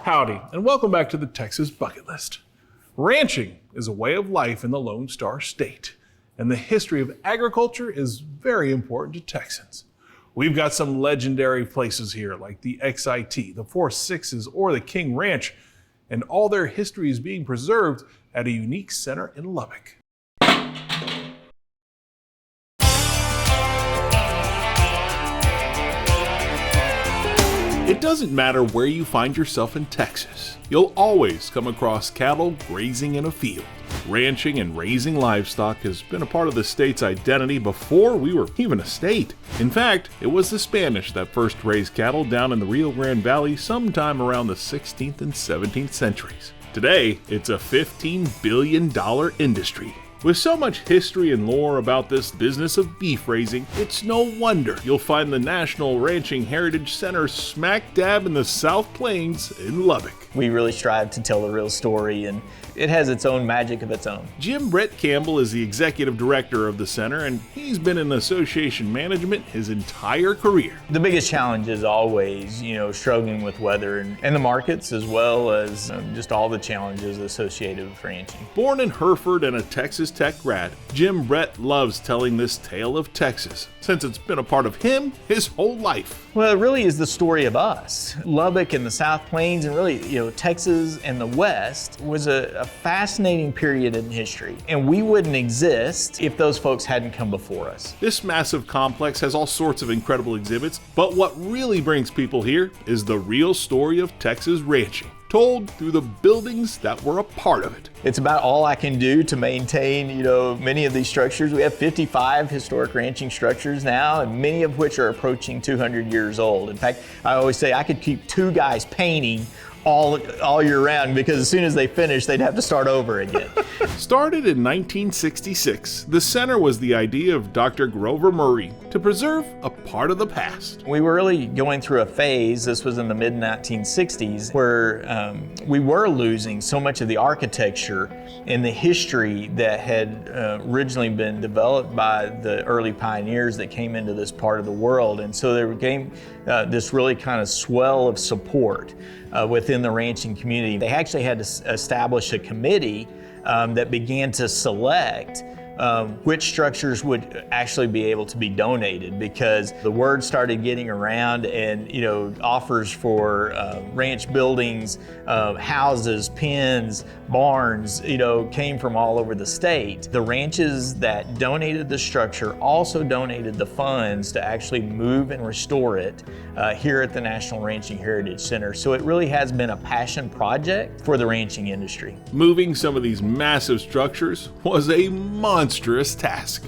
Howdy, and welcome back to the Texas Bucket List. Ranching is a way of life in the Lone Star State, and the history of agriculture is very important to Texans. We've got some legendary places here like the XIT, the Four Sixes, or the King Ranch, and all their history is being preserved at a unique center in Lubbock. It doesn't matter where you find yourself in Texas, you'll always come across cattle grazing in a field. Ranching and raising livestock has been a part of the state's identity before we were even a state. In fact, it was the Spanish that first raised cattle down in the Rio Grande Valley sometime around the 16th and 17th centuries. Today, it's a $15 billion industry. With so much history and lore about this business of beef raising, it's no wonder you'll find the National Ranching Heritage Center smack dab in the South Plains in Lubbock. We really strive to tell the real story, and it has its own magic of its own. Jim Brett Campbell is the executive director of the center, and he's been in association management his entire career. The biggest challenge is always, struggling with weather and the markets, as well as just all the challenges associated with ranching. Born in Hereford and a Texas Tech grad, Jim Brett loves telling this tale of Texas, since it's been a part of him his whole life. Well, it really is the story of us. Lubbock and the South Plains, and really, Texas and the West was a fascinating period in history, and we wouldn't exist if those folks hadn't come before us. This massive complex has all sorts of incredible exhibits, but what really brings people here is the real story of Texas ranching, told through the buildings that were a part of it. It's about all I can do to maintain, many of these structures. We have 55 historic ranching structures now, and many of which are approaching 200 years old. In fact, I always say I could keep 2 guys painting all year round, because as soon as they finish, they'd have to start over again. Started in 1966, the center was the idea of Dr. Grover Murray to preserve a part of the past. We were really going through a phase, this was in the mid-1960s, where we were losing so much of the architecture and the history that had originally been developed by the early pioneers that came into this part of the world. And so there came this really kind of swell of support within the ranching community. They actually had to establish a committee that began to select which structures would actually be able to be donated, because the word started getting around, and offers for ranch buildings, houses, pens, barns, came from all over the state. The ranches that donated the structure also donated the funds to actually move and restore it here at the National Ranching Heritage Center. So it really has been a passion project for the ranching industry. Moving some of these massive structures was a monstrous task.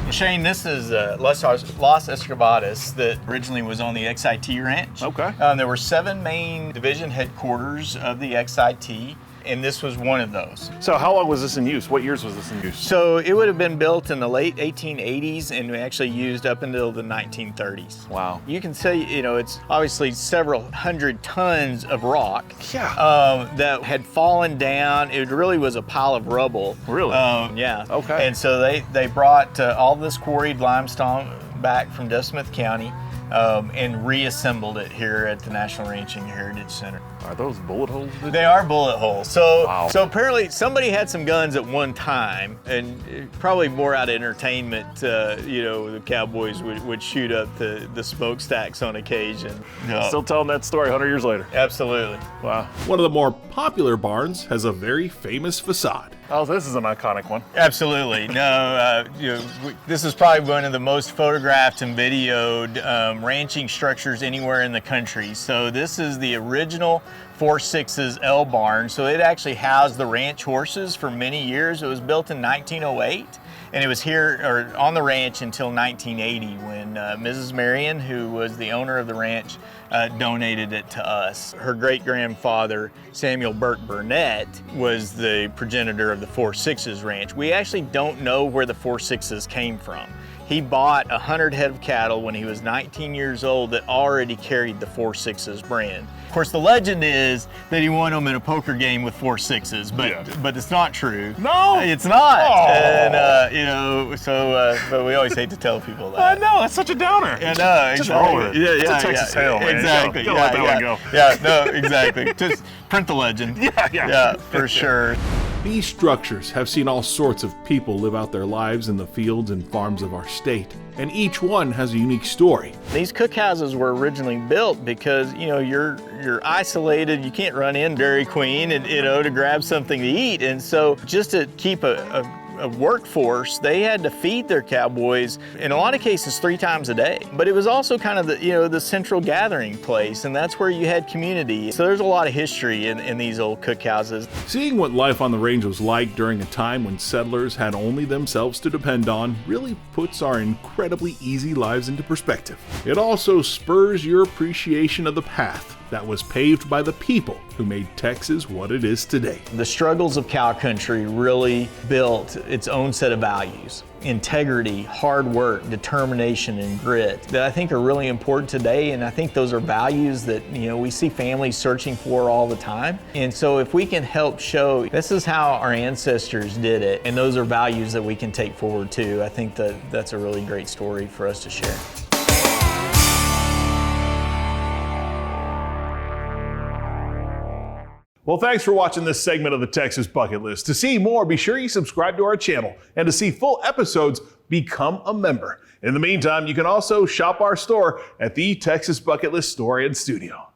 Shane, this is Los Escobados that originally was on the XIT ranch. Okay. There were 7 main division headquarters of the XIT, and this was one of those. So how long was this in use? What years was this in use? So it would have been built in the late 1880s and actually used up until the 1930s. Wow. You can say, it's obviously several hundred tons of rock that had fallen down. It really was a pile of rubble. Really? Yeah. Okay. And so they brought all this quarried limestone back from Smith County and reassembled it here at the National Ranching Heritage Center. Are those bullet holes? They are bullet holes. So, wow. So apparently somebody had some guns at one time, and probably more out of entertainment. The cowboys would shoot up the smokestacks on occasion. Still telling that story 100 years later. Absolutely. Wow. One of the more popular barns has a very famous facade. Oh, this is an iconic one. Absolutely. No, this is probably one of the most photographed and videoed ranching structures anywhere in the country. So this is the original Four Sixes L barn. So it actually housed the ranch horses for many years. It was built in 1908, and it was here or on the ranch until 1980 when Mrs. Marion, who was the owner of the ranch, donated it to us. Her great-grandfather, Samuel Burke Burnett, was the progenitor of the Four Sixes ranch. We actually don't know where the Four Sixes came from. He bought 100 head of cattle when he was 19 years old that already carried the 4.6s brand. Of course, the legend is that he won them in a poker game with 4.6s, but it's not true. No, it's not. Oh. And but we always hate to tell people that. I know, that's such a downer. I know, Just exactly. roll with it. Yeah, It's a Texas tale, man. Exactly. Gotta let that one go. Yeah, no, exactly. Just print the legend. Yeah, for sure. These structures have seen all sorts of people live out their lives in the fields and farms of our state, and each one has a unique story. These cookhouses were originally built because, you're isolated, you can't run in Dairy Queen and, to grab something to eat. And so just to keep a workforce, they had to feed their cowboys in a lot of cases 3 times a day. But it was also kind of the central gathering place, and that's where you had community. So there's a lot of history in these old cookhouses. Seeing what life on the range was like during a time when settlers had only themselves to depend on really puts our incredibly easy lives into perspective. It also spurs your appreciation of the path that was paved by the people who made Texas what it is today. The struggles of cow country really built its own set of values. Integrity, hard work, determination, and grit that I think are really important today. And I think those are values that, we see families searching for all the time. And so if we can help show this is how our ancestors did it, and those are values that we can take forward too, I think that's a really great story for us to share. Well, thanks for watching this segment of the Texas Bucket List. To see more, be sure you subscribe to our channel, and to see full episodes, become a member. In the meantime, you can also shop our store at the Texas Bucket List Store and Studio.